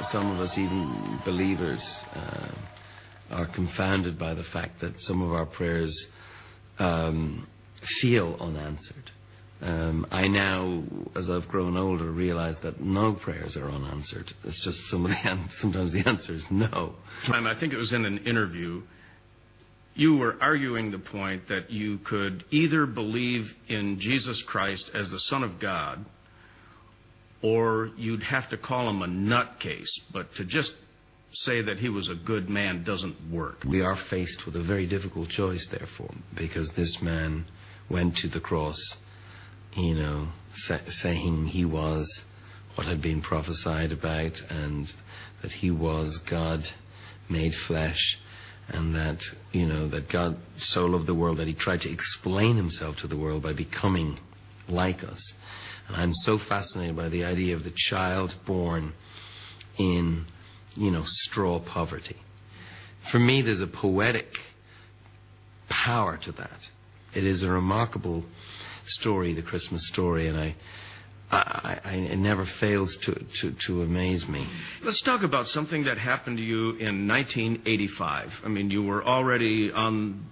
some of us, even believers, are confounded by the fact that some of our prayers feel unanswered. I now, as I've grown older, realize that no prayers are unanswered. It's just sometimes the answer is no. I think it was in an interview, you were arguing the point that you could either believe in Jesus Christ as the Son of God, or you'd have to call him a nutcase, but to just say that he was a good man doesn't work. We are faced with a very difficult choice, therefore, because this man went to the cross, you know, saying he was what had been prophesied about, and that he was God made flesh, and that, you know, that God so loved the world that he tried to explain himself to the world by becoming like us. And I'm so fascinated by the idea of the child born in, you know, straw poverty. For me, there's a poetic power to that. It is a remarkable story, the Christmas story, and it never fails to amaze me. Let's talk about something that happened to you in 1985. I mean, you were already on,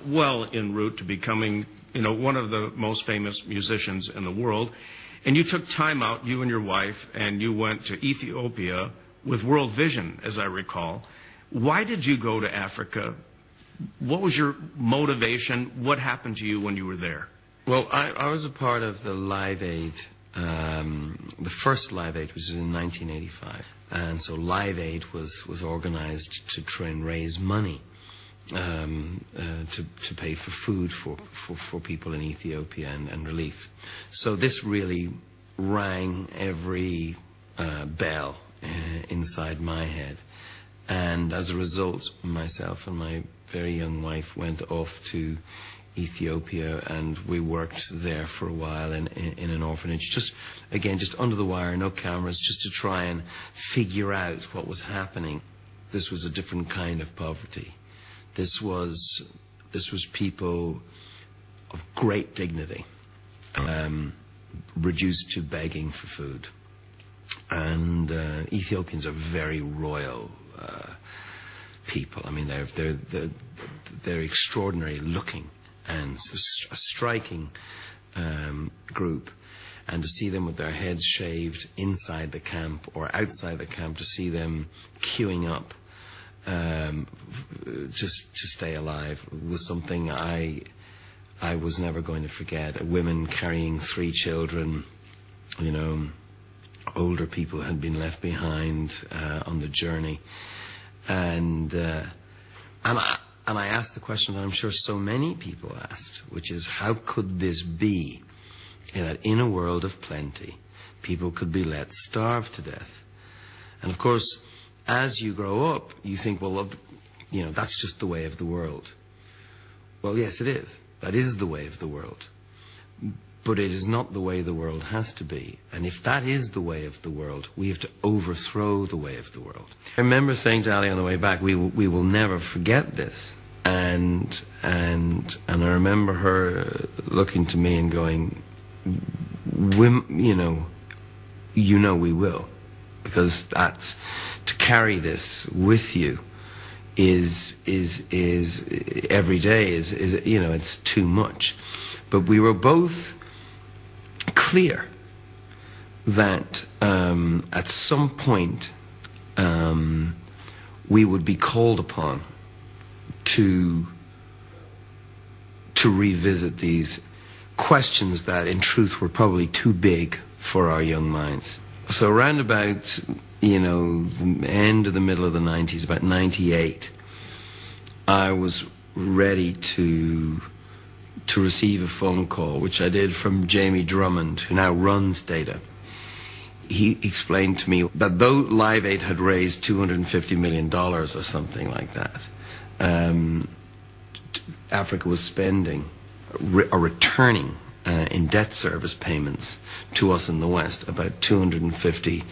well en route to becoming, you know, one of the most famous musicians in the world. And you took time out, you and your wife, and you went to Ethiopia with World Vision, as I recall. Why did you go to Africa? What was your motivation? What happened to you when you were there? Well, I was a part of the Live Aid, the first Live Aid, which was in 1985. And so Live Aid was organized to try and raise money to pay for food for people in Ethiopia and relief. So this really rang every bell inside my head. And as a result, myself and my very young wife went off to Ethiopia, and we worked there for a while in an orphanage, just under the wire, no cameras, just to try and figure out what was happening. This was a different kind of poverty. This was people of great dignity, reduced to begging for food. And Ethiopians are very royal people. I mean, they're extraordinary looking, and a striking group. And to see them with their heads shaved inside the camp or outside the camp, to see them queuing up just to stay alive, was something I was never going to forget. Women carrying 3 children, you know, older people had been left behind on the journey, and I asked the question that I'm sure so many people asked, which is, how could this be that in a world of plenty, people could be let starve to death? And of course, as you grow up, you think, well, you know, that's just the way of the world. Well, yes, it is. That is the way of the world. But it is not the way the world has to be. And if that is the way of the world, we have to overthrow the way of the world. I remember saying to Ali on the way back, we will never forget this. And I remember her looking to me and going, you know we will. Because that's, to carry this with you is every day is you know, it's too much. But we were both clear that at some point we would be called upon to revisit these questions that in truth were probably too big for our young minds. So around about, you know, the end of the middle of the 90s, about 98, I was ready to receive a phone call, which I did, from Jamie Drummond, who now runs Data. He explained to me that though Live Aid had raised $250 million or something like that, Africa was spending or returning in debt service payments to us in the West about $250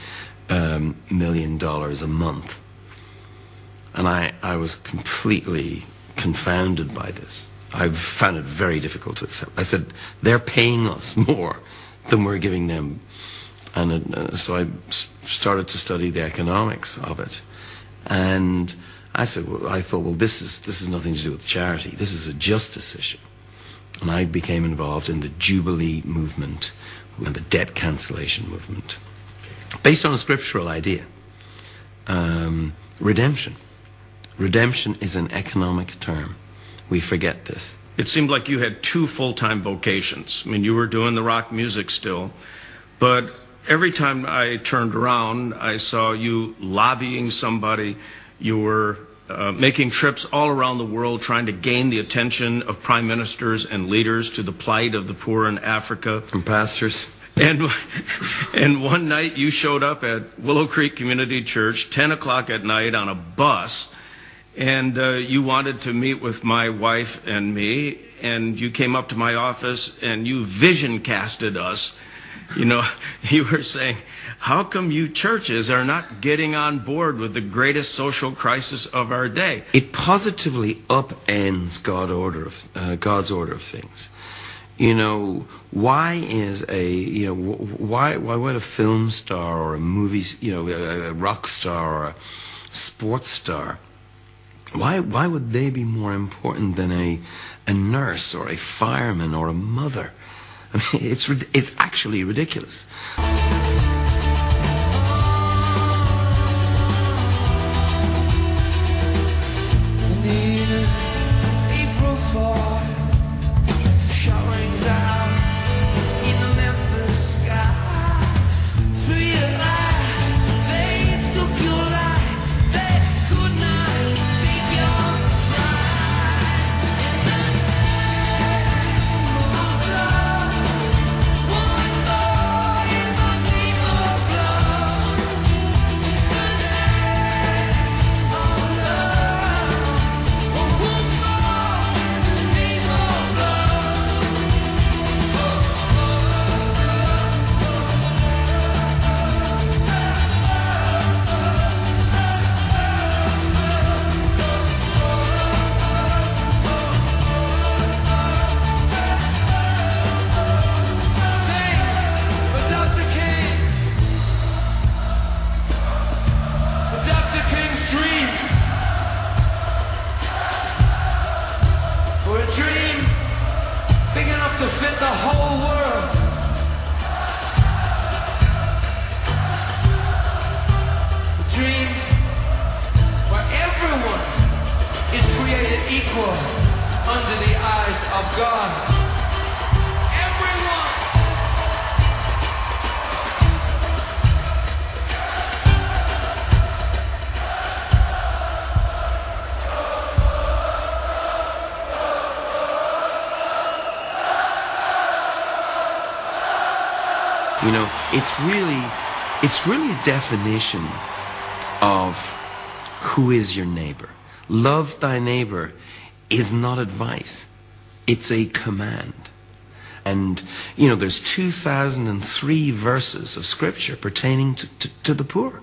million a month. And I was completely confounded by this. I found it very difficult to accept. I said, they're paying us more than we're giving them. And so I started to study the economics of it. And I thought, well, this is nothing to do with charity. This is a justice issue. And I became involved in the Jubilee movement and the debt cancellation movement, based on a scriptural idea. Redemption. Redemption is an economic term. We forget this. It seemed like you had two full-time vocations. I mean, you were doing the rock music still, but every time I turned around, I saw you lobbying somebody. You were making trips all around the world trying to gain the attention of prime ministers and leaders to the plight of the poor in Africa. And pastors. And one night you showed up at Willow Creek Community Church, 10 o'clock at night on a bus, and you wanted to meet with my wife and me, and you came up to my office and you vision casted us. You know, you were saying, how come you churches are not getting on board with the greatest social crisis of our day? It positively upends God's order of things. You know, why would a film star or a movie, a rock star or a sports star, why would they be more important than a nurse or a fireman or a mother? I mean, it's actually ridiculous. to fit the whole world. A dream where everyone is created equal under the eyes of God. Everyone. You know, it's really a definition of who is your neighbor. Love thy neighbor is not advice. It's a command. And, you know, there's 2003 verses of scripture pertaining to the poor.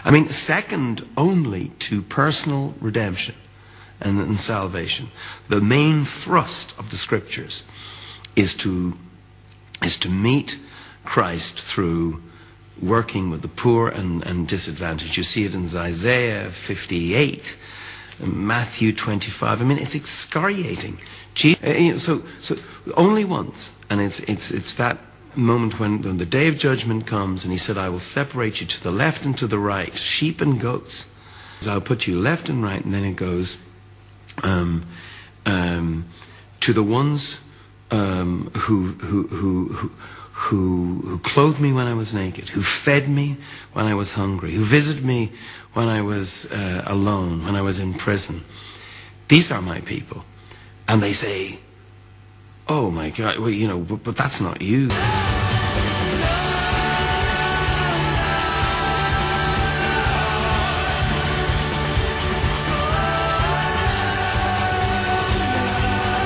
I mean, second only to personal redemption and salvation. The main thrust of the scriptures is to meet Christ through working with the poor and disadvantaged. You see it in Isaiah 58, Matthew 25. I mean, it's excoriating. So only once, and it's that moment when the day of judgment comes, and he said, I will separate you to the left and to the right, sheep and goats. I'll put you left and right, and then it goes to the ones who clothed me when I was naked, who fed me when I was hungry, who visited me when I was alone, when I was in prison. These are my people. And they say, oh my God, well, you know, but that's not you.